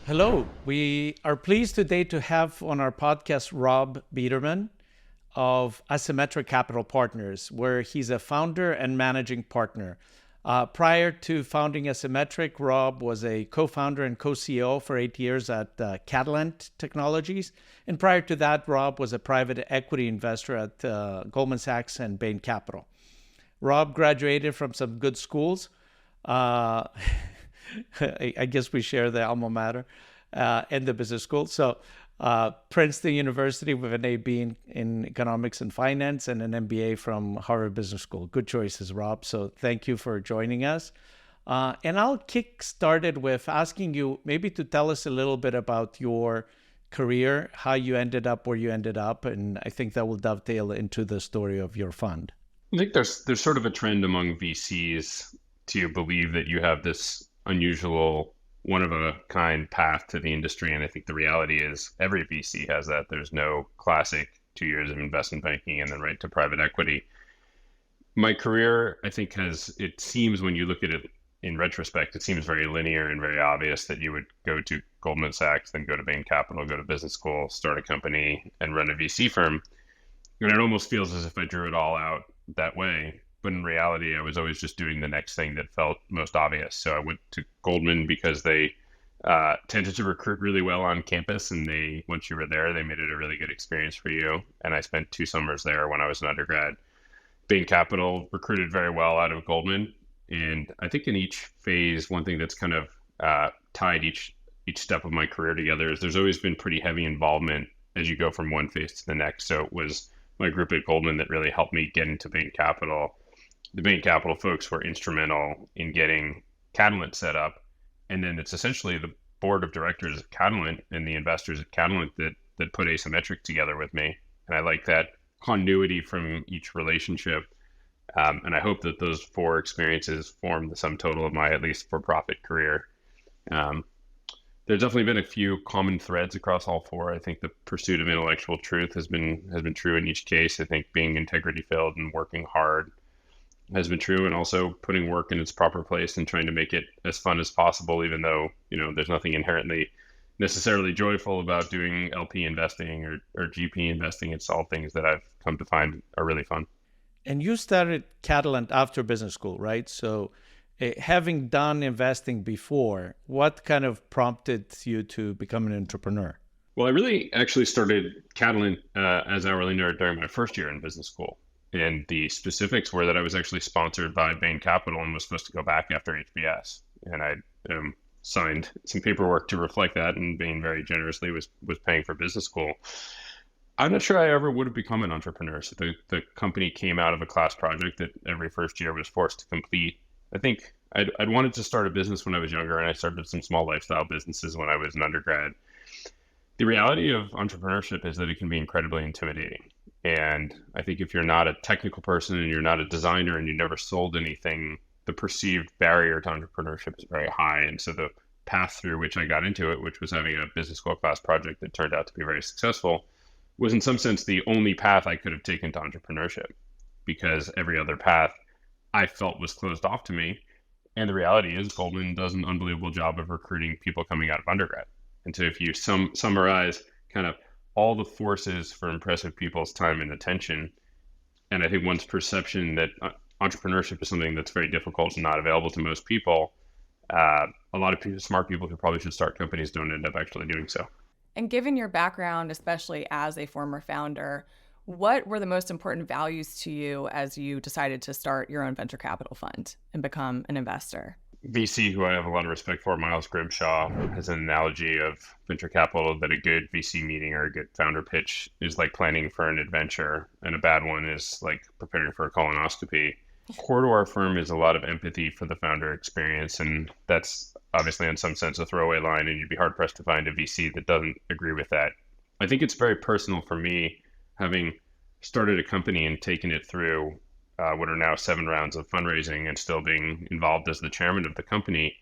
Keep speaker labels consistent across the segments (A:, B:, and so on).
A: Hello. We are pleased today to have on our podcast Rob Biederman of Asymmetric Capital Partners, where he's a founder and managing partner. Prior to founding Asymmetric, Rob was a co-founder and co-CEO for 8 years at Catalent Technologies. And prior to that, Rob was a private equity investor at Goldman Sachs and Bain Capital. Rob graduated from some good schools. I guess we share the alma mater and the business school. So Princeton University with an AB in economics and finance and an MBA from Harvard Business School. Good choices, Rob. So thank you for joining us. And I'll kick started with asking you maybe to tell us a little bit about your career, how you ended up where you ended up. And I think that will dovetail into the story of your fund.
B: I think there's sort of a trend among VCs to believe that you have this unusual, one of a kind path to the industry. And I think the reality is every VC has that. There's no classic 2 years of investment banking and then right to private equity. My career, I think, it seems when you look at it in retrospect, it seems very linear and very obvious that you would go to Goldman Sachs, then go to Bain Capital, go to business school, start a company, and run a VC firm. And it almost feels as if I drew it all out that way. But in reality, I was always just doing the next thing that felt most obvious. So I went to Goldman because they tended to recruit really well on campus. And once you were there, they made it a really good experience for you. And I spent 2 summers there when I was an undergrad. Bain Capital recruited very well out of Goldman. And I think in each phase, one thing that's kind of tied each step of my career together is there's always been pretty heavy involvement as you go from one phase to the next. So it was my group at Goldman that really helped me get into Bain Capital. The Bain Capital folks were instrumental in getting Catalent set up. And then it's essentially the board of directors of Catalent and the investors at Catalent that put Asymmetric together with me. And I like that continuity from each relationship. And I hope that those 4 experiences form the sum total of my, at least for-profit career. There's definitely been a few common threads across all 4. I think the pursuit of intellectual truth has been true in each case. I think being integrity-filled and working hard has been true, and also putting work in its proper place and trying to make it as fun as possible, even though, there's nothing inherently necessarily joyful about doing LP investing or GP investing. It's all things that I've come to find are really fun.
A: And you started Catalent after business school, right? So having done investing before, what kind of prompted you to become an entrepreneur?
B: Well, I really actually started Catalent as an hourly nerd during my first year in business school. And the specifics were that I was actually sponsored by Bain Capital and was supposed to go back after HBS. And I signed some paperwork to reflect that, and Bain very generously was paying for business school. I'm not sure I ever would have become an entrepreneur. So the company came out of a class project that every first year was forced to complete. I think I'd wanted to start a business when I was younger, and I started some small lifestyle businesses when I was an undergrad. The reality of entrepreneurship is that it can be incredibly intimidating. And I think if you're not a technical person and you're not a designer and you never sold anything, the perceived barrier to entrepreneurship is very high. And so the path through which I got into it, which was having a business school class project that turned out to be very successful, was in some sense the only path I could have taken to entrepreneurship, because every other path I felt was closed off to me. And the reality is Goldman does an unbelievable job of recruiting people coming out of undergrad. And so if you summarize kind of all the forces for impressive people's time and attention, and I think one's perception that entrepreneurship is something that's very difficult and not available to most people, a lot of people, smart people who probably should start companies don't end up actually doing so.
C: And given your background, especially as a former founder, what were the most important values to you as you decided to start your own venture capital fund and become an investor?
B: VC, who I have a lot of respect for, Miles Grimshaw, has an analogy of venture capital that a good VC meeting or a good founder pitch is like planning for an adventure, and a bad one is like preparing for a colonoscopy. Core to our firm is a lot of empathy for the founder experience, and that's obviously in some sense a throwaway line, and you'd be hard-pressed to find a VC that doesn't agree with that. I think it's very personal for me, having started a company and taken it through what are now 7 rounds of fundraising and still being involved as the chairman of the company.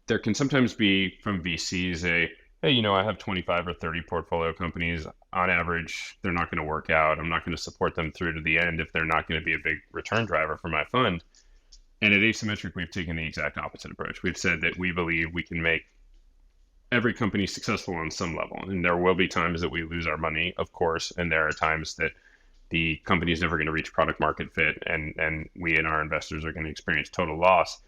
B: There can sometimes be from VCs hey, I have 25 or 30 portfolio companies. On average, they're not going to work out. I'm not going to support them through to the end if they're not going to be a big return driver for my fund. And at Asymmetric, we've taken the exact opposite approach. We've said that we believe we can make every company is successful on some level. And there will be times that we lose our money, of course. And there are times that the company is never going to reach product market fit, and we and our investors are going to experience total loss.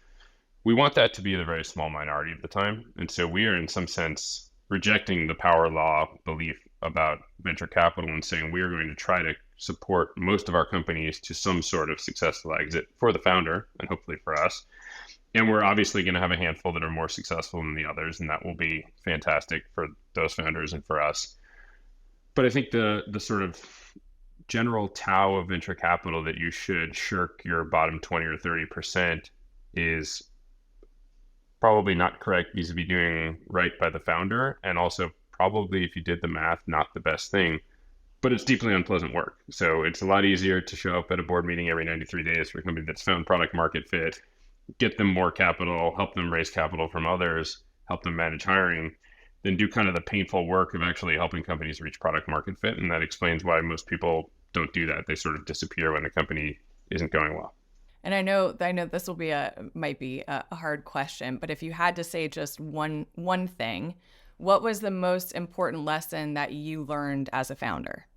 B: We want that to be the very small minority of the time. And so we are, in some sense, rejecting the power law belief about venture capital and saying we are going to try to support most of our companies to some sort of successful exit for the founder and hopefully for us. And we're obviously going to have a handful that are more successful than the others, and that will be fantastic for those founders and for us. But I think the sort of general Tao of venture capital that you should shirk your bottom 20 or 30% is probably not correct vis-a-vis doing right by the founder, and also probably, if you did the math, not the best thing. But it's deeply unpleasant work. So it's a lot easier to show up at a board meeting every 93 days for a company that's found product market fit, get them more capital, help them raise capital from others, help them manage hiring, than do kind of the painful work of actually helping companies reach product market fit. And that explains why most people don't do that. They sort of disappear when the company isn't going well.
C: And I know this will be might be a hard question, but if you had to say just one thing, what was the most important lesson that you learned as a founder?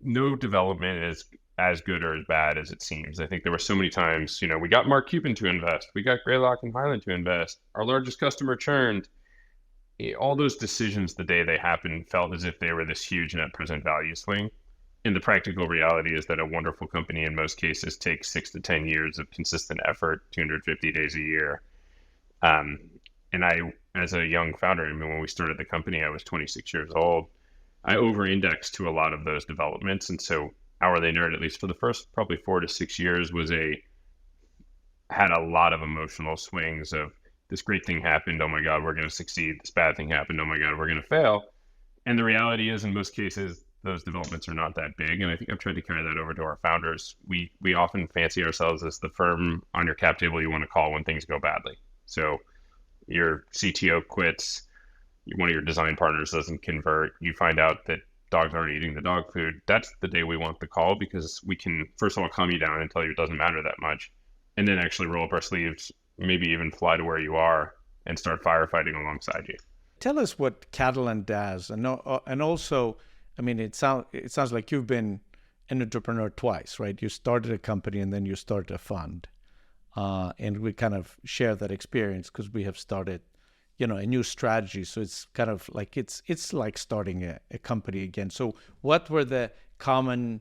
B: No development is as good or as bad as it seems. I think there were so many times, we got Mark Cuban to invest, we got Greylock and Highland to invest, our largest customer churned. All those decisions the day they happened felt as if they were this huge net present value swing. And the practical reality is that a wonderful company in most cases takes 6 to 10 years of consistent effort, 250 days a year. And I, as a young founder, when we started the company, I was 26 years old. I over-indexed to a lot of those developments. And so Hourly Nerd, at least for the first probably 4 to 6 years, had a lot of emotional swings of this great thing happened, oh my God, we're going to succeed. This bad thing happened, oh my God, we're going to fail. And the reality is, in most cases, those developments are not that big. And I think I've tried to carry that over to our founders. We often fancy ourselves as the firm on your cap table you want to call when things go badly. So your CTO quits, one of your design partners doesn't convert, you find out that dogs aren't eating the dog food. That's the day we want the call, because we can, first of all, calm you down and tell you it doesn't matter that much, and then actually roll up our sleeves, maybe even fly to where you are and start firefighting alongside you.
A: Tell us what Catalent does, and also, I mean, it sounds like you've been an entrepreneur twice, right? You started a company and then you started a fund, and we kind of share that experience because we have started, a new strategy. So it's kind of like it's like starting a company again. So what were the common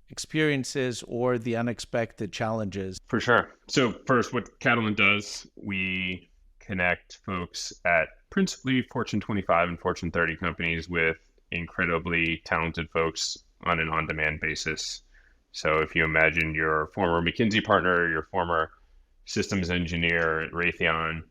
A: experiences or the unexpected challenges?
B: For sure. So first, what Catalent does, we connect folks at principally Fortune 25 and Fortune 30 companies with incredibly talented folks on an on-demand basis. So if you imagine your former McKinsey partner, your former systems engineer at Raytheon,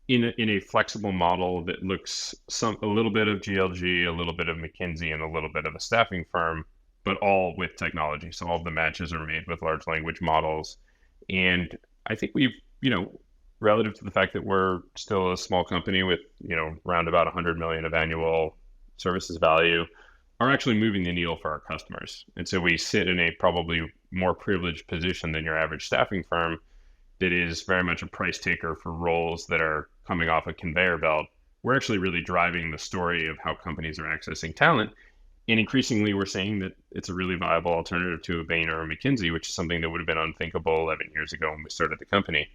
B: in a flexible model that looks a little bit of GLG, a little bit of McKinsey, and a little bit of a staffing firm, but all with technology. So all of the matches are made with large language models. And I think we've, relative to the fact that we're still a small company with, around about 100 million of annual services value, are actually moving the needle for our customers. And so we sit in a probably more privileged position than your average staffing firm that is very much a price taker for roles that are coming off a conveyor belt. We're actually really driving the story of how companies are accessing talent. And increasingly, we're saying that it's a really viable alternative to a Bain or a McKinsey, which is something that would have been unthinkable 11 years ago when we started the company.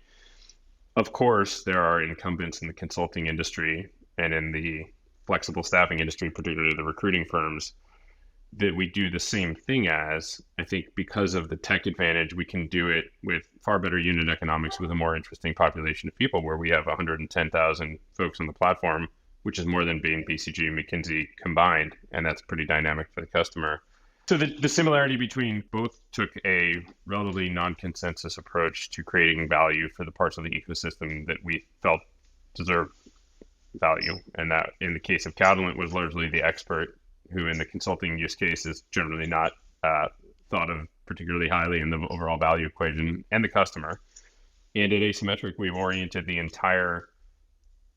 B: Of course, there are incumbents in the consulting industry and in the flexible staffing industry, particularly the recruiting firms, that we do the same thing as. I think because of the tech advantage, we can do it with far better unit economics with a more interesting population of people, where we have 110,000 folks on the platform, which is more than Bain, BCG, and McKinsey combined, and that's pretty dynamic for the customer. So the similarity between both took a relatively non-consensus approach to creating value for the parts of the ecosystem that we felt deserved value. And that, in the case of Catalent, was largely the expert, who in the consulting use case is generally not thought of particularly highly in the overall value equation, and the customer. And at Asymmetric, we've oriented the entire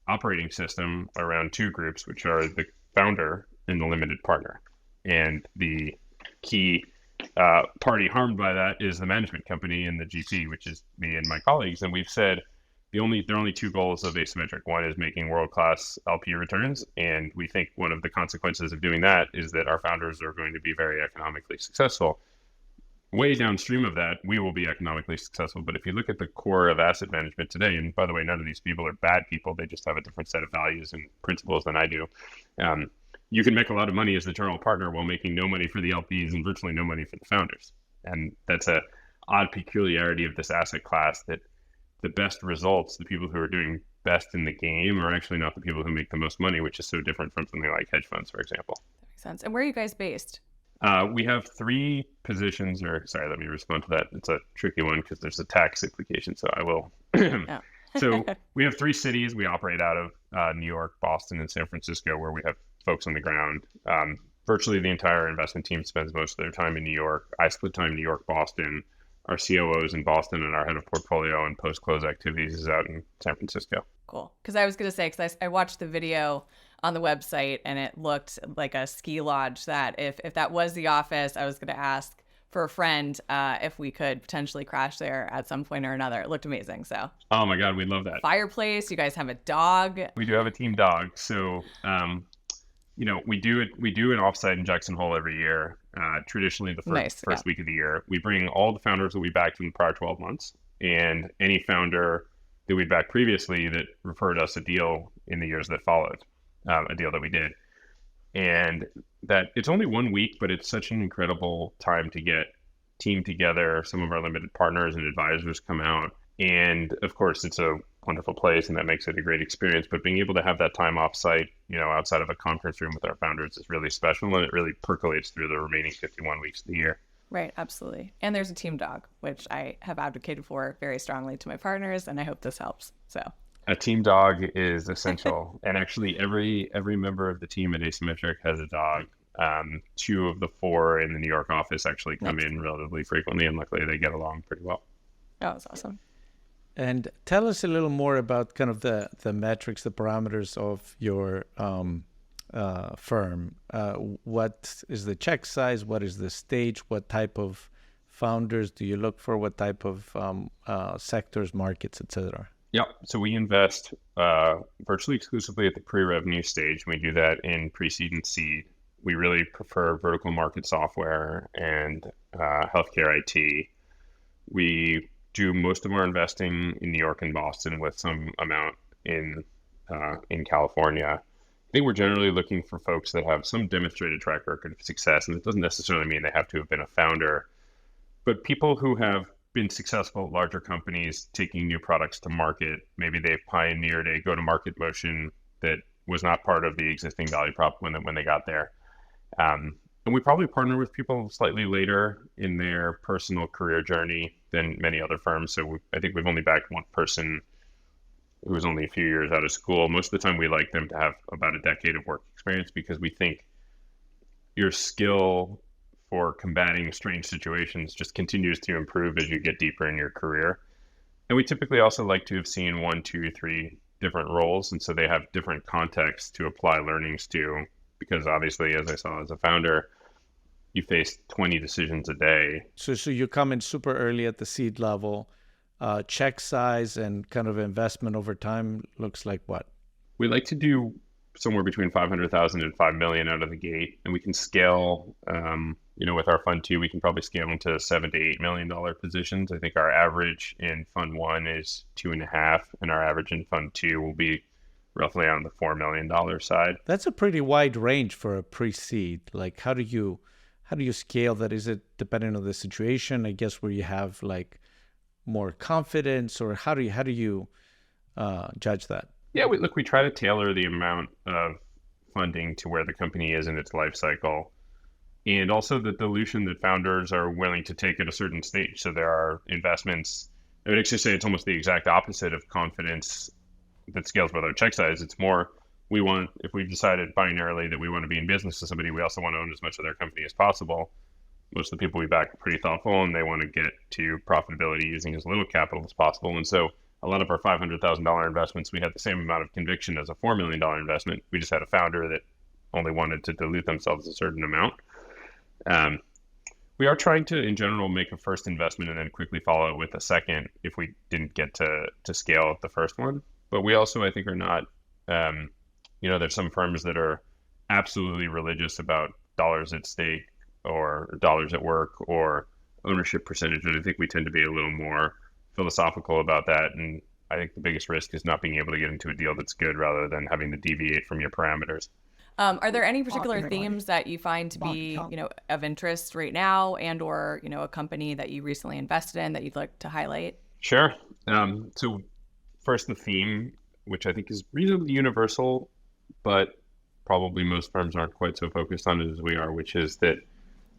B: operating system around two groups, which are the founder and the limited partner. And the key party harmed by that is the management company and the GP, which is me and my colleagues. And we've said, there are only two goals of Asymmetric. One is making world-class LP returns, and we think one of the consequences of doing that is that our founders are going to be very economically successful. Way downstream of that, we will be economically successful. But if you look at the core of asset management today, and by the way, none of these people are bad people, they just have a different set of values and principles than I do. You can make a lot of money as the general partner while making no money for the LPs and virtually no money for the founders. And that's a odd peculiarity of this asset class, that the best results, the people who are doing best in the game, are actually not the people who make the most money, which is so different from something like hedge funds, for example.
C: That makes sense. And where are you guys based?
B: We have three positions, sorry, let me respond to that. It's a tricky one because there's a tax implication, so I will.
C: Yeah.
B: So we have three cities we operate out of, New York, Boston, and San Francisco, where we have folks on the ground. Virtually the entire investment team spends most of their time in New York. I split time New York, Boston. Our COO is in Boston, and our head of portfolio and post-close activities is out in San Francisco.
C: Cool. Because I was going to say, because I watched the video on the website and it looked like a ski lodge, that if that was the office, I was going to ask for a friend if we could potentially crash there at some point or another. It looked amazing. So.
B: Oh my God, we'd love that.
C: Fireplace. You guys have a dog.
B: We do have a team dog. So, we do an offsite in Jackson Hole every year. Traditionally, the first week of the year, we bring all the founders that we backed in the prior 12 months, and any founder that we backed previously that referred us a deal in the years that followed, a deal that we did. And that it's only 1 week, but it's such an incredible time to get team together. Some of our limited partners and advisors come out. And of course, it's a wonderful place, and that makes it a great experience. But being able to have that time off-site, outside of a conference room with our founders, is really special, and it really percolates through the remaining 51 weeks of the year.
C: Right, absolutely. And there's a team dog, which I have advocated for very strongly to my partners, and I hope this helps. So
B: a team dog is essential, and actually every member of the team at Asymmetric has a dog. 2 of the 4 in the New York office actually come in relatively frequently, and luckily they get along pretty well.
C: Oh, that's awesome.
A: And tell us a little more about kind of the metrics, the parameters of your firm. What is the check size? What is the stage? What type of founders do you look for? What type of sectors, markets, et cetera?
B: Yep. So we invest virtually exclusively at the pre-revenue stage. We do that in pre-seed and seed. We really prefer vertical market software and healthcare IT. We do most of our investing in New York and Boston, with some amount in California. I think we're generally looking for folks that have some demonstrated track record of success, and it doesn't necessarily mean they have to have been a founder, but people who have been successful at larger companies taking new products to market. Maybe they've pioneered a go-to-market motion that was not part of the existing value prop when they got there. And we probably partner with people slightly later in their personal career journey than many other firms. So I think we've only backed one person who was only a few years out of school. Most of the time we like them to have about a decade of work experience, because we think your skill for combating strange situations just continues to improve as you get deeper in your career. And we typically also like to have seen 1, 2, 3 different roles. And so they have different contexts to apply learnings to, because obviously, as I saw as a founder, you face 20 decisions a day.
A: So you come in super early at the seed level. Check size and kind of investment over time looks like what?
B: We like to do somewhere between 500,000 and 5 million out of the gate, and we can scale. With our fund 2, we can probably scale into $7 to $8 million positions. I think our average in fund 1 is 2.5, and our average in fund 2 will be roughly on the $4 million side.
A: That's a pretty wide range for a pre-seed. Like, how do you scale that? Is it depending on the situation, I guess, where you have like more confidence, or how do you judge that?
B: Yeah, we try to tailor the amount of funding to where the company is in its life cycle, and also the dilution that founders are willing to take at a certain stage. So there are investments, I would actually say it's almost the exact opposite of confidence that scales with our check size. It's more, if we've decided binarily that we want to be in business with somebody, we also want to own as much of their company as possible. Most of the people we back are pretty thoughtful, and they want to get to profitability using as little capital as possible. And so a lot of our $500,000 investments, we had the same amount of conviction as a $4 million investment. We just had a founder that only wanted to dilute themselves a certain amount. We are trying to, in general, make a first investment and then quickly follow it with a second if we didn't get to scale at the first one. But we also, I think, are not, there's some firms that are absolutely religious about dollars at stake or dollars at work or ownership percentage. And I think we tend to be a little more philosophical about that. And I think the biggest risk is not being able to get into a deal that's good rather than having to deviate from your parameters.
C: Are there any particular themes that you find to be, of interest right now, and or, a company that you recently invested in that you'd like to highlight?
B: Sure. So first, the theme, which I think is reasonably universal, but probably most firms aren't quite so focused on it as we are, which is that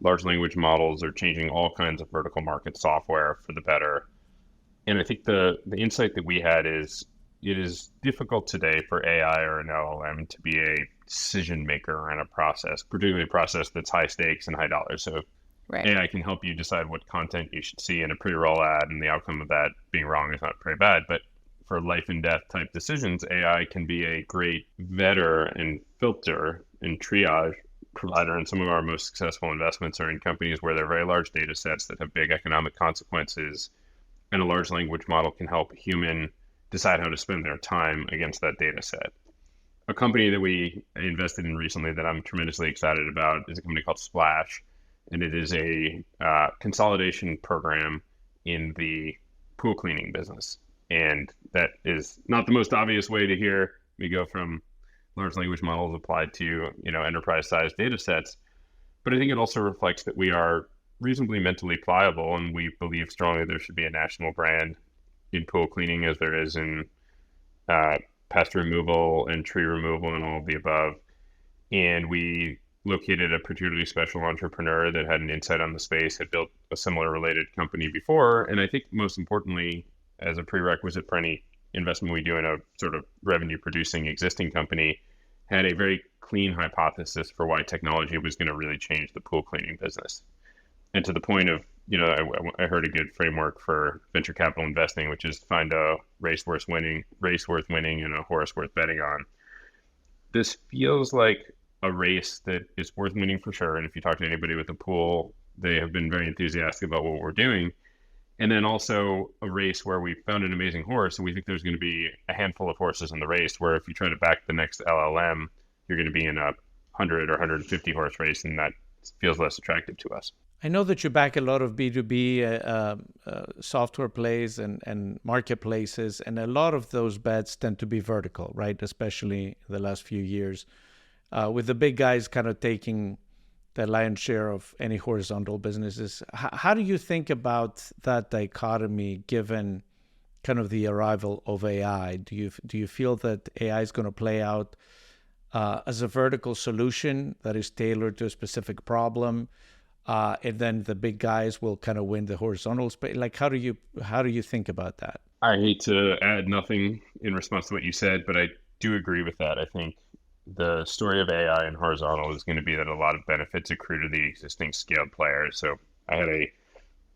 B: large language models are changing all kinds of vertical market software for the better. And I think the insight that we had is it is difficult today for AI or an LLM to be a decision maker in a process, particularly a process that's high stakes and high dollars. So
C: right.
B: AI can help you decide what content you should see in a pre-roll ad, and the outcome of that being wrong is not very bad. But for life and death type decisions, AI can be a great vetter and filter and triage provider. And some of our most successful investments are in companies where there are very large data sets that have big economic consequences, and a large language model can help a human decide how to spend their time against that data set. A company that we invested in recently that I'm tremendously excited about is a company called Splash, and it is a consolidation program in the pool cleaning business. And that is not the most obvious way to hear me go from large language models applied to enterprise-sized data sets, but I think it also reflects that we are reasonably mentally pliable, and we believe strongly there should be a national brand in pool cleaning as there is in pest removal and tree removal and all of the above. And we located a particularly special entrepreneur that had an insight on the space, had built a similar related company before. And I think most importantly, as a prerequisite for any investment we do in a sort of revenue producing existing company, had a very clean hypothesis for why technology was going to really change the pool cleaning business. And to the point of, I heard a good framework for venture capital investing, which is find a race worth winning and a horse worth betting on. This feels like a race that is worth winning for sure. And if you talk to anybody with a pool, they have been very enthusiastic about what we're doing. And then also a race where we found an amazing horse, and we think there's going to be a handful of horses in the race where if you try to back the next LLM, you're going to be in a 100 or 150 horse race, and that feels less attractive to us.
A: I know that you back a lot of B2B software plays and marketplaces, and a lot of those bets tend to be vertical, right? Especially the last few years, with the big guys kind of taking the lion's share of any horizontal businesses. How do you think about that dichotomy given kind of the arrival of AI? Do you feel that AI is going to play out as a vertical solution that is tailored to a specific problem? And then the big guys will kind of win the horizontal space. Like, how do you think about that?
B: I hate to add nothing in response to what you said, but I do agree with that. I think the story of AI and horizontal is going to be that a lot of benefits accrue to the existing scaled players. So I had a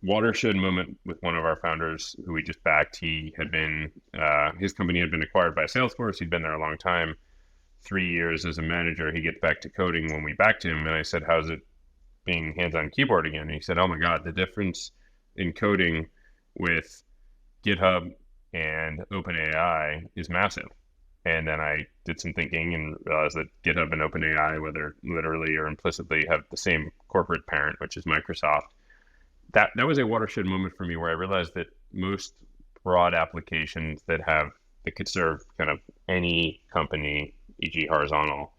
B: watershed moment with one of our founders who we just backed. He had been, his company had been acquired by Salesforce. He'd been there a long time, 3 years as a manager. He gets back to coding when we backed him. And I said, how's it being hands-on keyboard again? And he said, oh my God, the difference in coding with GitHub and OpenAI is massive. And then I did some thinking and realized that GitHub and OpenAI, whether literally or implicitly, have the same corporate parent, which is Microsoft. That was a watershed moment for me where I realized that most broad applications that could serve kind of any company, e.g. horizontal,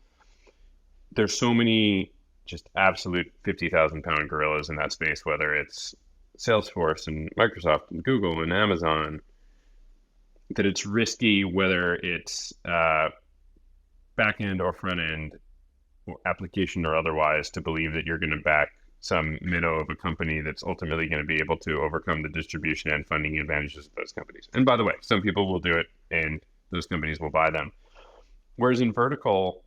B: there's so many just absolute 50,000 pound gorillas in that space, whether it's Salesforce and Microsoft and Google and Amazon, that it's risky whether it's back end or front end or application or otherwise to believe that you're going to back some minnow of a company that's ultimately going to be able to overcome the distribution and funding advantages of those companies. And by the way, some people will do it and those companies will buy them. Whereas in vertical,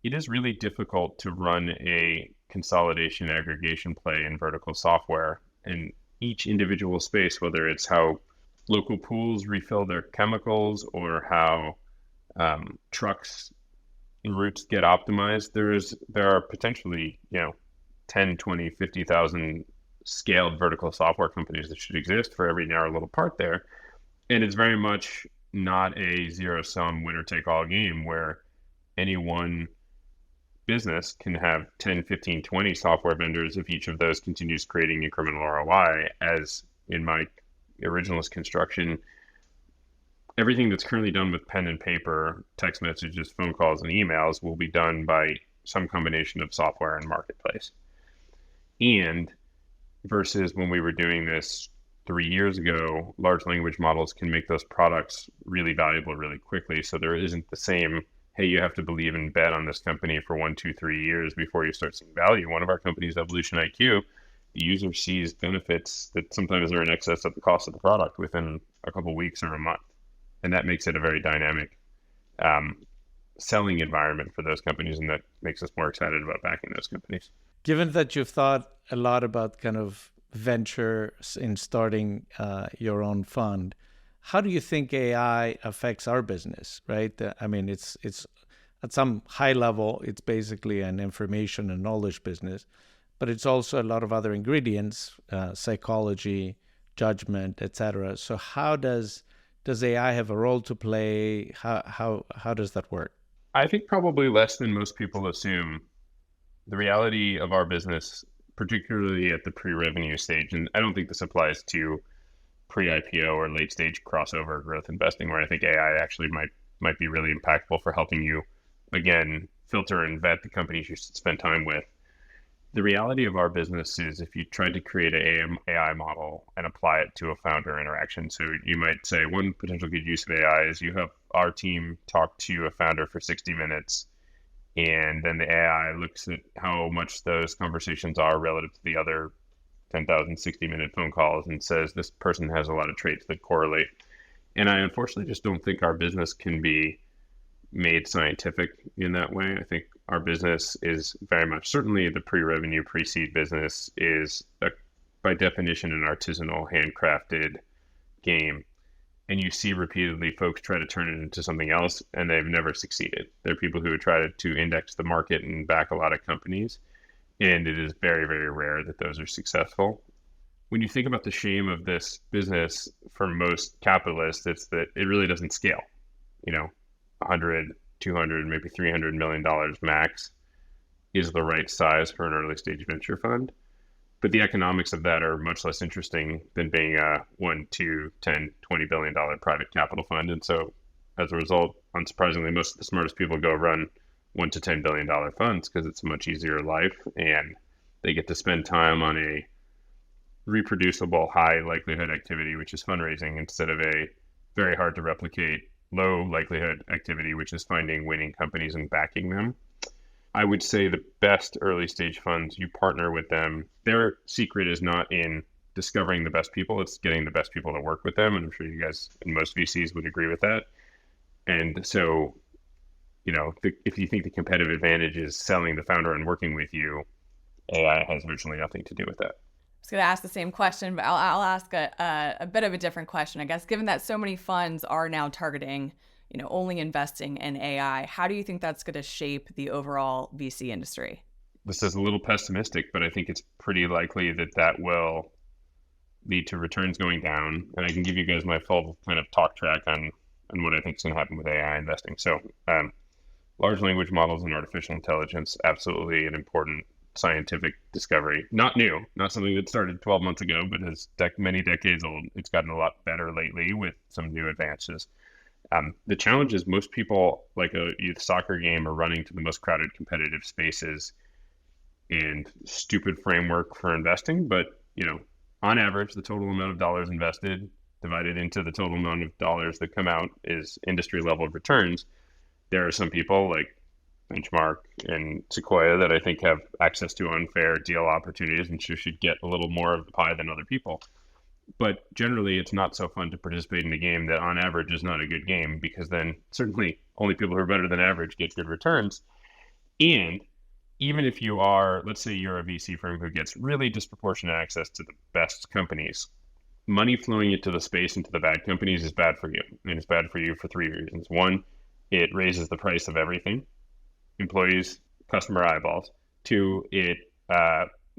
B: it is really difficult to run a consolidation aggregation play in vertical software. And each individual space, whether it's how local pools refill their chemicals or how trucks and routes get optimized, there are potentially 10, 20, 50,000 scaled vertical software companies that should exist for every narrow little part there. And it's very much not a zero-sum winner-take-all game where any one business can have 10, 15, 20 software vendors if each of those continues creating incremental ROI. As in my originalist construction, everything that's currently done with pen and paper, text messages, phone calls, and emails will be done by some combination of software and marketplace. And versus when we were doing this 3 years ago, large language models can make those products really valuable really quickly. So there isn't the same, hey, you have to believe and bet on this company for 1, 2, 3 years before you start seeing value. One of our companies, Evolution IQ, the user sees benefits that sometimes are in excess of the cost of the product within a couple of weeks or a month. And that makes it a very dynamic selling environment for those companies, and that makes us more excited about backing those companies.
A: Given that you've thought a lot about kind of venture in starting your own fund, how do you think AI affects our business, right? I mean, it's at some high level, it's basically an information and knowledge business, but it's also a lot of other ingredients, psychology, judgment, etc. So how does AI have a role to play? How does that work?
B: I think probably less than most people assume. The reality of our business, particularly at the pre-revenue stage, and I don't think this applies to pre-IPO or late-stage crossover growth investing, where I think AI actually might be really impactful for helping you, again, filter and vet the companies you should spend time with. The reality of our business is if you tried to create an AI model and apply it to a founder interaction. So you might say one potential good use of AI is you have our team talk to a founder for 60 minutes, and then the AI looks at how much those conversations are relative to the other 10,000 60-minute phone calls and says this person has a lot of traits that correlate. And I unfortunately just don't think our business can be made scientific in that way. I think our business is very much, certainly the pre-revenue, pre-seed business is by definition an artisanal, handcrafted game. And you see repeatedly folks try to turn it into something else, and they've never succeeded. There are people who have tried to index the market and back a lot of companies, and it is very, very rare that those are successful. When you think about the shame of this business for most capitalists, it's that it really doesn't scale. 100, 200, maybe $300 million max is the right size for an early stage venture fund. But the economics of that are much less interesting than being a 1, 2, 10, $20 billion private capital fund. And so as a result, unsurprisingly, most of the smartest people go run $1 to $10 billion funds because it's a much easier life, and they get to spend time on a reproducible, high likelihood activity, which is fundraising, instead of a very hard to replicate, low likelihood activity, which is finding winning companies and backing them. I would say the best early stage funds, you partner with them. Their secret is not in discovering the best people, it's getting the best people to work with them. And I'm sure you guys and most VCs would agree with that. And so, if you think the competitive advantage is selling the founder and working with you, AI has virtually nothing to do with that.
C: I was going to ask the same question, but I'll ask a bit of a different question, I guess. Given that so many funds are now targeting, only investing in AI, how do you think that's going to shape the overall VC industry?
B: This is a little pessimistic, but I think it's pretty likely that will lead to returns going down. And I can give you guys my full kind of talk track on what I think is going to happen with AI investing. So large language models and artificial intelligence, absolutely an important scientific discovery. Not new, not something that started 12 months ago, but is many decades old. It's gotten a lot better lately with some new advances. The challenge is most people, like a youth soccer game, are running to the most crowded competitive spaces and stupid framework for investing. But, on average, the total amount of dollars invested divided into the total amount of dollars that come out is industry level returns. There are some people like Benchmark and Sequoia that I think have access to unfair deal opportunities and should get a little more of the pie than other people. But generally, it's not so fun to participate in a game that on average is not a good game, because then certainly only people who are better than average get good returns. And even if you are, let's say you're a VC firm who gets really disproportionate access to the best companies, money flowing into the space, into the bad companies, is bad for you. And it's bad for you for 3 reasons. One, it raises the price of everything: employees, customer eyeballs. Two, it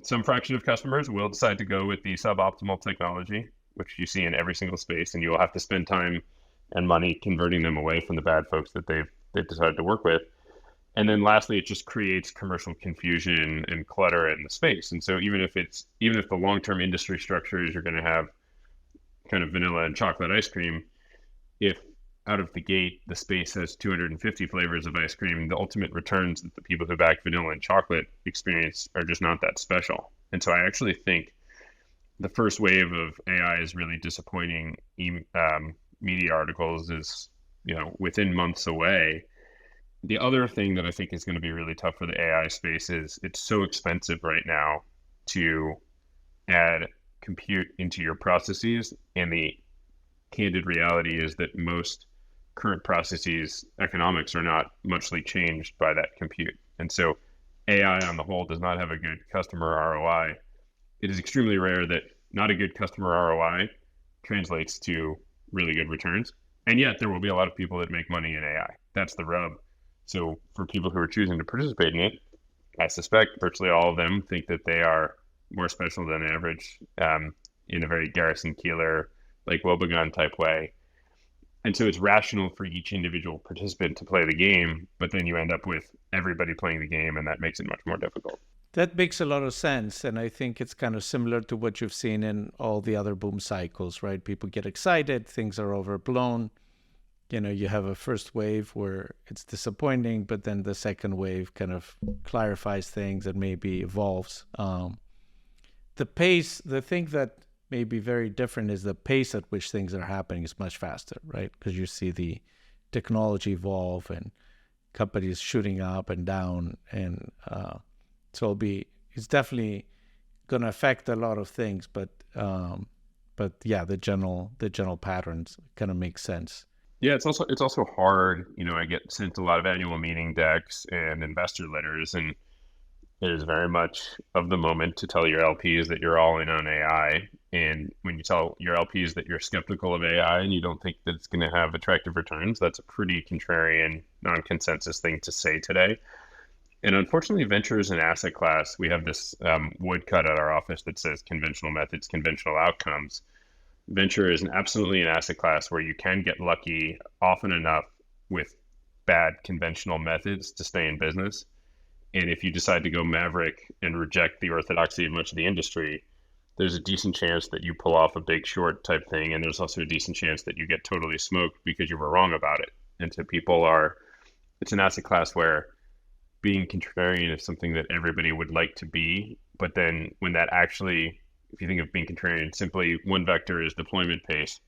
B: Some fraction of customers will decide to go with the suboptimal technology, which you see in every single space, and you will have to spend time and money converting them away from the bad folks that they've decided to work with. And then lastly, it just creates commercial confusion and clutter in the space. And so even if the long-term industry structure is you're going to have kind of vanilla and chocolate ice cream, if out of the gate the space has 250 flavors of ice cream, the ultimate returns that the people who back vanilla and chocolate experience are just not that special. And so I actually think the first wave of AI is really disappointing media articles is, within months away. The other thing that I think is going to be really tough for the AI space is it's so expensive right now to add compute into your processes. And the candid reality is that most current processes economics are not muchly changed by that compute. And so AI on the whole does not have a good customer ROI. It is extremely rare that not a good customer ROI translates to really good returns. And yet there will be a lot of people that make money in AI. That's the rub. So for people who are choosing to participate in it, I suspect virtually all of them think that they are more special than average in a very Garrison Keillor, like woebegone type way. And so it's rational for each individual participant to play the game, but then you end up with everybody playing the game, and that makes it much more difficult.
A: That makes a lot of sense. And I think it's kind of similar to what you've seen in all the other boom cycles, right? People get excited, things are overblown. You have a first wave where it's disappointing, but then the second wave kind of clarifies things and maybe evolves. The pace, the thing that may be very different is the pace at which things are happening is much faster, right? Because you see the technology evolve and companies shooting up and down. And so it's definitely going to affect a lot of things, but yeah, the general patterns kind of make sense.
B: Yeah, it's also hard. I get sent a lot of annual meeting decks and investor letters, and it is very much of the moment to tell your LPs that you're all in on AI. And when you tell your LPs that you're skeptical of AI and you don't think that it's going to have attractive returns, that's a pretty contrarian, non-consensus thing to say today. And unfortunately, venture is an asset class. We have this woodcut at our office that says conventional methods, conventional outcomes. Venture is absolutely an asset class where you can get lucky often enough with bad conventional methods to stay in business. And if you decide to go maverick and reject the orthodoxy of much of the industry, there's a decent chance that you pull off a big short type thing. And there's also a decent chance that you get totally smoked because you were wrong about it. And so it's an asset class where being contrarian is something that everybody would like to be. But then when that actually, if you think of being contrarian, simply one vector is deployment pace.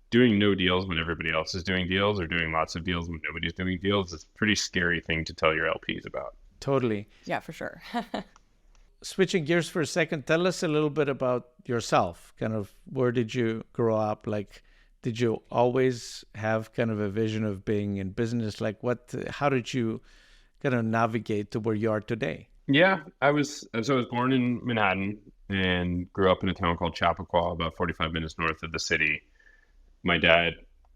B: Doing no deals when everybody else is doing deals or doing lots of deals when nobody's doing deals is a pretty scary thing to tell your LPs about.
A: Totally.
C: Yeah, for sure.
A: Switching gears for a second, tell us a little bit about yourself. Kind of where did you grow up? Like, did you always have kind of a vision of being in business? Like how did you kind of navigate to where you are today?
B: Yeah, I was born in Manhattan and grew up in a town called Chappaqua, about 45 minutes north of the city. My dad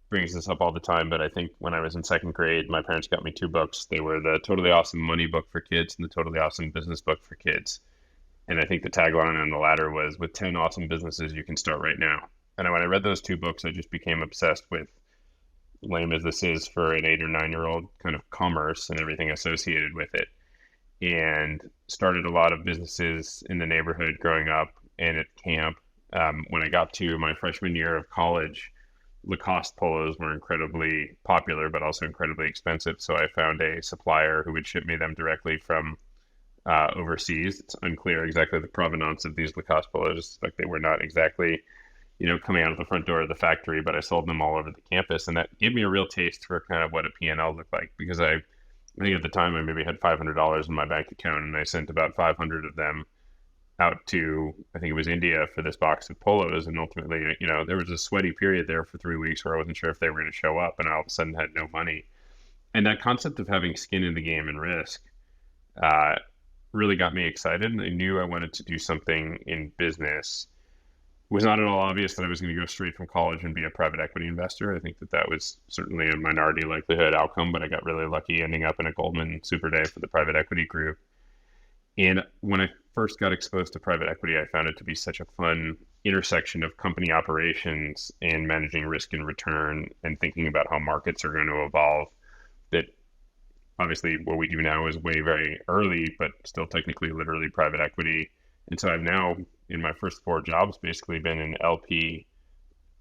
B: brings this up all the time, but I think when I was in second grade, my parents got me two books. They were the Totally Awesome Money book for kids and the Totally Awesome Business book for kids. And I think the tagline on the latter was, with 10 awesome businesses, you can start right now. And when I read those two books, I just became obsessed with, lame as this is for an 8 or 9-year-old, kind of commerce and everything associated with it. And started a lot of businesses in the neighborhood growing up and at camp. When I got to my freshman year of college, Lacoste polos were incredibly popular, but also incredibly expensive. So I found a supplier who would ship me them directly from overseas. It's unclear exactly the provenance of these Lacoste polos. Like they were not exactly, coming out of the front door of the factory, but I sold them all over the campus. And that gave me a real taste for kind of what a P&L looked like, because I think at the time I maybe had $500 in my bank account, and I sent about 500 of them out to, I think it was India, for this box of polos. And ultimately, there was a sweaty period there for 3 weeks where I wasn't sure if they were going to show up, and I all of a sudden had no money. And that concept of having skin in the game and risk really got me excited. And I knew I wanted to do something in business. It was not at all obvious that I was going to go straight from college and be a private equity investor. I think that was certainly a minority likelihood outcome, but I got really lucky ending up in a Goldman super day for the private equity group. And when I first got exposed to private equity, I found it to be such a fun intersection of company operations and managing risk and return and thinking about how markets are going to evolve, that obviously what we do now is way very early, but still technically literally private equity. And so I've now, in my first 4 jobs, basically been an LP,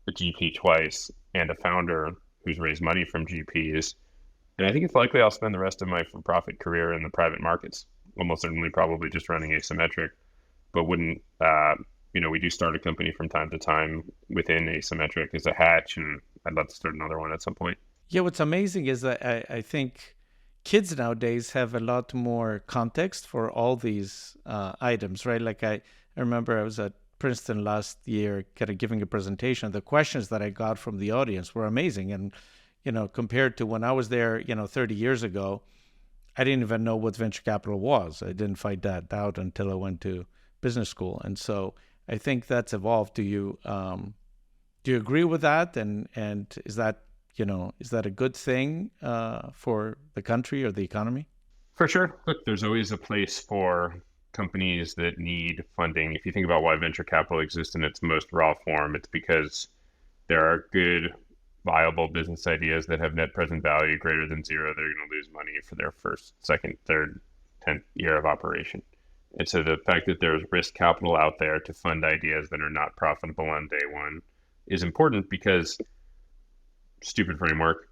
B: a GP twice, and a founder who's raised money from GPs. And I think it's likely I'll spend the rest of my for-profit career in the private markets, almost certainly probably just running Asymmetric, but wouldn't, we do start a company from time to time within Asymmetric as a hatch, and I'd love to start another one at some point.
A: Yeah, what's amazing is that I think kids nowadays have a lot more context for all these items, right? Like I remember I was at Princeton last year kind of giving a presentation. The questions that I got from the audience were amazing. And, compared to when I was there, 30 years ago, I didn't even know what venture capital was. I didn't find that out until I went to business school. And so I think that's evolved. Do you agree with that? And is that a good thing for the country or the economy?
B: For sure. Look, there's always a place for companies that need funding. If you think about why venture capital exists in its most raw form, it's because there are good, viable business ideas that have net present value greater than 0. They're going to lose money for their first, second, third, 10th year of operation. And so the fact that there's risk capital out there to fund ideas that are not profitable on day one is important, because, stupid framework,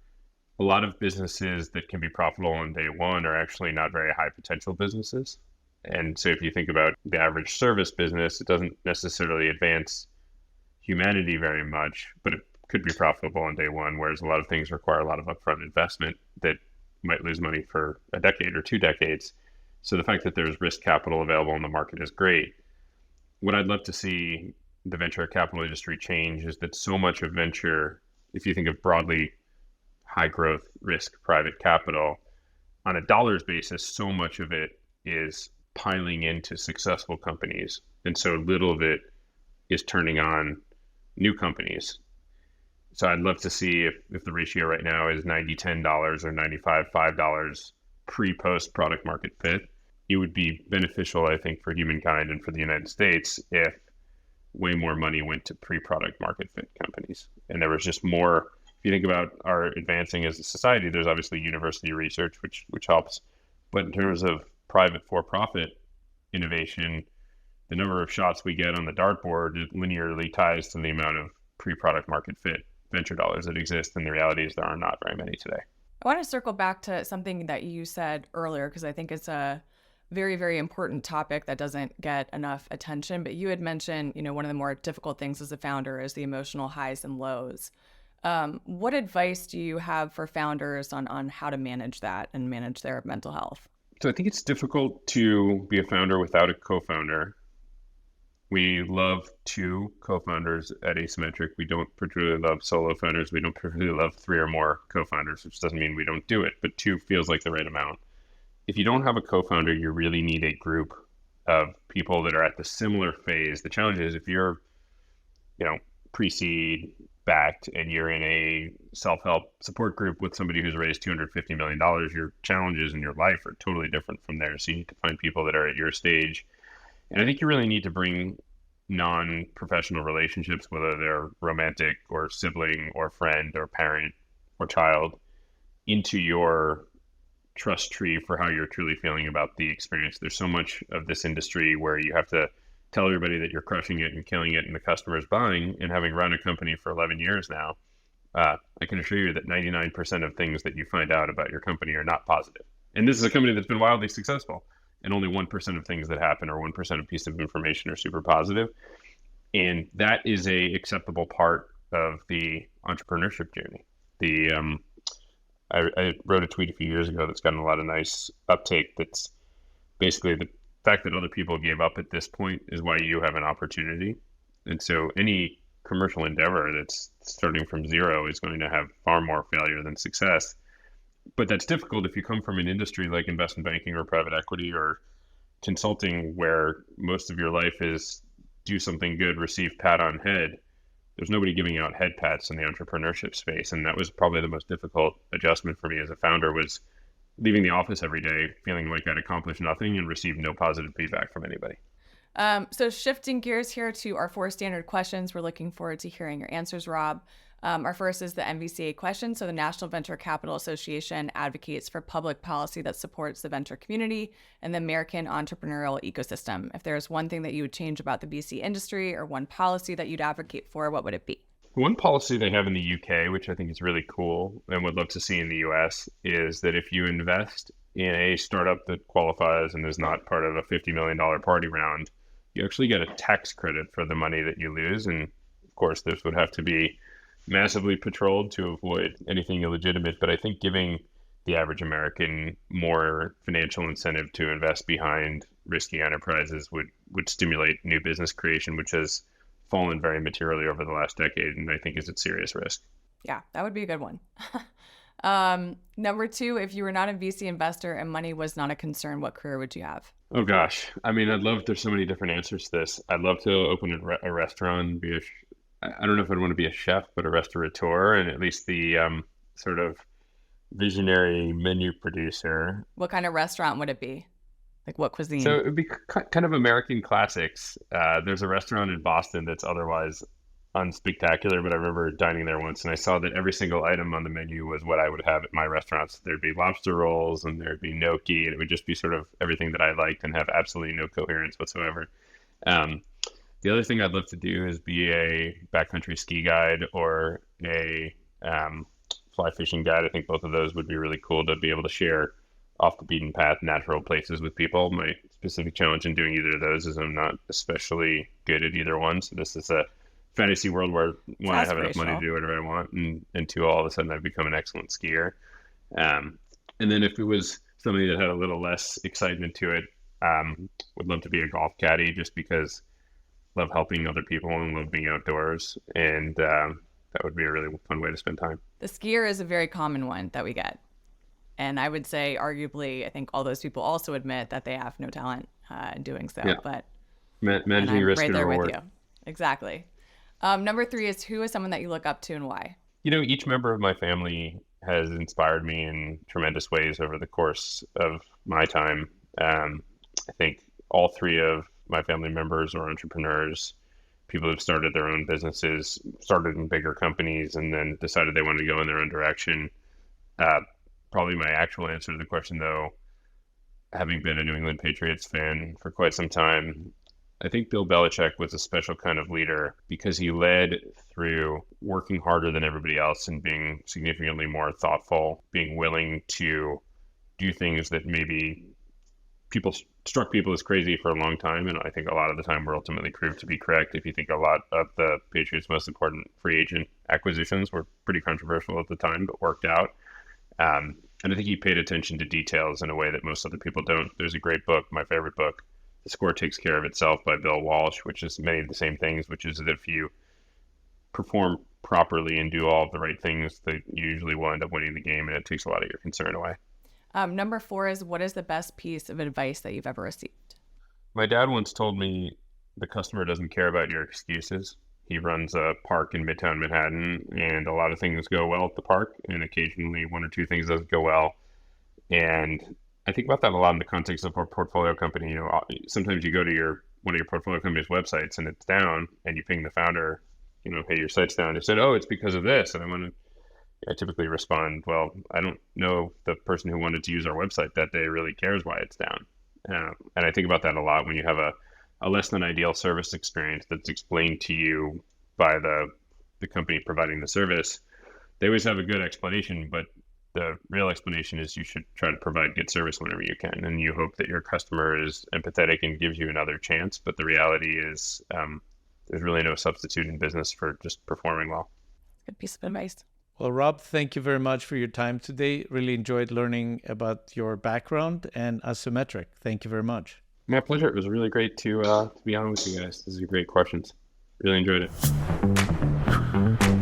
B: a lot of businesses that can be profitable on day one are actually not very high potential businesses. And so if you think about the average service business, it doesn't necessarily advance humanity very much, but it could be profitable on day one, whereas a lot of things require a lot of upfront investment that might lose money for a decade or 2 decades. So the fact that there's risk capital available in the market is great. What I'd love to see the venture capital industry change is that so much of venture, if you think of broadly high growth risk private capital, on a dollars basis, so much of it is piling into successful companies. And so little of it is turning on new companies. So I'd love to see if the ratio right now is 90, $10 or 95, $5 pre-post product market fit. It would be beneficial, I think, for humankind and for the United States if way more money went to pre-product market fit companies. And there was just more. If you think about our advancing as a society, there's obviously university research, which helps. But in terms of private for-profit innovation, the number of shots we get on the dartboard linearly ties to the amount of pre-product market fit venture dollars that exist. And the reality is there are not very many today.
C: I want to circle back to something that you said earlier, because I think it's a very, very important topic that doesn't get enough attention. But you had mentioned, one of the more difficult things as a founder is the emotional highs and lows. What advice do you have for founders on how to manage that and manage their mental health?
B: So I think it's difficult to be a founder without a co-founder. We love 2 co-founders at Asymmetric. We don't particularly love solo founders. We don't particularly love 3 or more co-founders, which doesn't mean we don't do it, but 2 feels like the right amount. If you don't have a co-founder, you really need a group of people that are at the similar phase. The challenge is if you're, pre-seed backed and you're in a self-help support group with somebody who's raised $250 million, your challenges in your life are totally different from theirs. So you need to find people that are at your stage. And I think you really need to bring non-professional relationships, whether they're romantic or sibling or friend or parent or child, into your trust tree for how you're truly feeling about the experience. There's so much of this industry where you have to tell everybody that you're crushing it and killing it and the customer's buying. And having run a company for 11 years now, I can assure you that 99% of things that you find out about your company are not positive. And this is a company that's been wildly successful. And only 1% of things that happen or 1% of piece of information are super positive. And that is a acceptable part of the entrepreneurship journey. I wrote a tweet a few years ago that's gotten a lot of nice uptake. That's basically the fact that other people gave up at this point is why you have an opportunity. And so any commercial endeavor that's starting from 0 is going to have far more failure than success. But that's difficult if you come from an industry like investment banking or private equity or consulting, where most of your life is do something good, receive pat on head. There's nobody giving out head pats in the entrepreneurship space. And that was probably the most difficult adjustment for me as a founder, was leaving the office every day feeling like I'd accomplished nothing and received no positive feedback from anybody.
C: So shifting gears here to our 4 standard questions. We're looking forward to hearing your answers, Rob. Our first is the NVCA question. So the National Venture Capital Association advocates for public policy that supports the venture community and the American entrepreneurial ecosystem. If there's one thing that you would change about the VC industry or one policy that you'd advocate for, what would it be?
B: One policy they have in the UK, which I think is really cool and would love to see in the US, is that if you invest in a startup that qualifies and is not part of a $50 million party round, you actually get a tax credit for the money that you lose. And of course, this would have to be massively patrolled to avoid anything illegitimate. But I think giving the average American more financial incentive to invest behind risky enterprises would stimulate new business creation, which has fallen very materially over the last decade, and I think is at serious risk.
C: Yeah, that would be a good one. Number 2, if you were not a VC investor and money was not a concern, what career would you have?
B: Oh gosh, I mean, there's so many different answers to this. I'd love to open a restaurant, I don't know if I'd want to be a chef, but a restaurateur, and at least the sort of visionary menu producer.
C: What kind of restaurant would it be? Like what cuisine?
B: So it would be kind of American classics. There's a restaurant in Boston that's otherwise unspectacular, but I remember dining there once and I saw that every single item on the menu was what I would have at my restaurants. There'd be lobster rolls and there'd be gnocchi, and it would just be sort of everything that I liked and have absolutely no coherence whatsoever. The other thing I'd love to do is be a backcountry ski guide or a fly fishing guide. I think both of those would be really cool to be able to share off the beaten path natural places with people. My specific challenge in doing either of those is I'm not especially good at either one. So this is a fantasy world where one, I have enough money to do whatever I want, and two, all of a sudden I've become an excellent skier. And then if it was something that had a little less excitement to it, would love to be a golf caddy just because I love helping other people and love being outdoors. And that would be a really fun way to spend time.
C: The skier is a very common one that we get. And I would say, arguably, I think all those people also admit that they have no talent in doing so.
B: Yeah.
C: But
B: managing risk
C: right
B: and
C: there
B: reward.
C: with you. Exactly. Number 3 is, who is someone that you look up to and why?
B: You know, each member of my family has inspired me in tremendous ways over the course of my time. I think all 3 of my family members are entrepreneurs, people who've started their own businesses, started in bigger companies, and then decided they wanted to go in their own direction. Probably my actual answer to the question, though, having been a New England Patriots fan for quite some time, I think Bill Belichick was a special kind of leader because he led through working harder than everybody else and being significantly more thoughtful, being willing to do things that maybe struck people as crazy for a long time. And I think a lot of the time were ultimately proved to be correct. If you think a lot of the Patriots' most important free agent acquisitions were pretty controversial at the time, but worked out. And I think he paid attention to details in a way that most other people don't. There's a great book, my favorite book, The Score Takes Care of Itself by Bill Walsh, which is many of the same things, which is that if you perform properly and do all of the right things, that you usually will end up winning the game, and it takes a lot of your concern away.
C: Number 4 is, what is the best piece of advice that you've ever received?
B: My dad once told me the customer doesn't care about your excuses. He runs a park in Midtown Manhattan, and a lot of things go well at the park, and occasionally 1 or 2 things doesn't go well. And I think about that a lot in the context of our portfolio company. You know, sometimes you go to one of your portfolio company's websites and it's down, and you ping the founder, you know, hey, your site's down. They said, oh, it's because of this. And I typically respond, well, I don't know if the person who wanted to use our website that day really cares why it's down. And I think about that a lot when you have a less than ideal service experience that's explained to you by the company providing the service. They always have a good explanation, but the real explanation is you should try to provide good service whenever you can. And you hope that your customer is empathetic and gives you another chance. But the reality is there's really no substitute in business for just performing well.
C: Good piece of advice.
A: Well, Rob, thank you very much for your time today. Really enjoyed learning about your background and Asymmetric. Thank you very much.
B: My pleasure. It was really great to be on with you guys. These are great questions. Really enjoyed it.